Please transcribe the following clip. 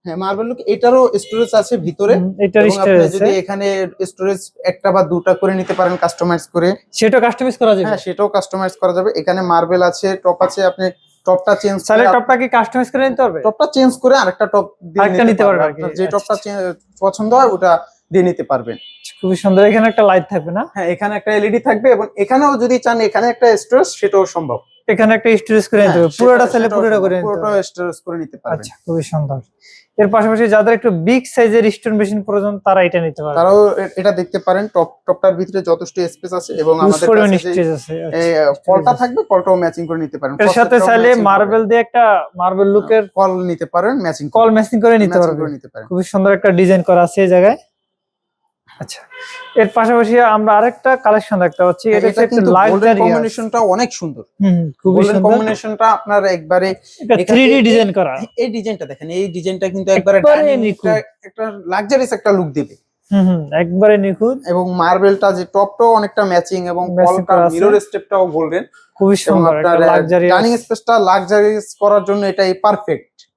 হ্যাঁ marble look, এটারও storage আছে ভিতরে। এটার এবং স্টোরেজ আপনি আছে, যদি এখানে স্টোরেজ একটা বা দুটা করে নিতে পারেন কাস্টমাইজ করে। সেটা কাস্টমাইজ করা যাবে। হ্যাঁ সেটাও কাস্টমাইজ করা যাবে। এখানে মার্বেল আছে, টপ আছে, আপনি টপটা চেঞ্জ তাহলে করে টপটা কি কাস্টমাইজ করে নিতে হবে? টপটা চেঞ্জ করে আরেকটা টপ দিয়ে আরেকটা নিতে পারবে আর কি। আপনার যে আচ্ছা, টপটা আচ্ছা। পছন্দ হয় ওটা দিয়ে নিতে পারবেন। খুবই সুন্দর, এখানে একটা লাইট থাকবে না? হ্যাঁ এখানে একটা এলইডি থাকবে, এবং এখানেও যদি চান এখানে একটা স্টোরেজ সেটাও সম্ভব। এখানে একটা স্টোরেজ করে নিতে হবে, পুরোটা চাইলে পুরোটা করে নিতে পুরোটা হবে। স্টোরেজ করে নিতে পারবেন। আচ্ছা, খুবই সুন্দর। এর পাশাপাশি যাদের একটু বিগ সাইজের স্টোন মেশিন প্রয়োজন তারা এটা নিতে পারবে। তারাও এটা দেখতে পারেন। টপটার ভিতরে যথেষ্ট স্পেস আছে, এবং ইউজ আমাদের পরিমাণ কাছে যে স্পেস আছে। এই কলটা থাকবে, কলটাও ম্যাচিং করে নিতে পারেন। এর সাথে চাইলে মার্বেল দিয়ে একটা মার্বেল লুকের কল নিতে পারেন, ম্যাচিং কল ম্যাচিং করে নিতে ম্যাচিং পারবে। করে নিতে পারেন। খুবই সুন্দর একটা ডিজাইন করা আছে এই জায়গায়। আচ্ছা, এর পাশাপাশি আমরা আরেকটা কালেকশন দেখতে পাচ্ছি, এটা হচ্ছে একটু কিন্তু গোল্ডেন লাক্সারি কম্বিনেশনটা অনেক সুন্দর। খুবই গোল্ডেন সুন্দর। কম্বিনেশনটা আপনার একবারে এটা 3D ডিজাইন করা। এই ডিজাইনটা দেখেন, এই ডিজাইনটা কিন্তু একবারে একটা লাক্সারিয়াস একটা লুক দিবে। একবারে নিখুঁত। এবং মার্বেলটা যে টপটাও অনেকটা ম্যাচিং, এবং Matching কলটা করা আছে। মিরর স্টেপটাও গোল্ডেন। খুবই এবং সুন্দর একটা আপনার লাক্সারি ডাইনিং স্পেসটা লাক্সারিয়াস করার জন্য এটাই পারফেক্ট।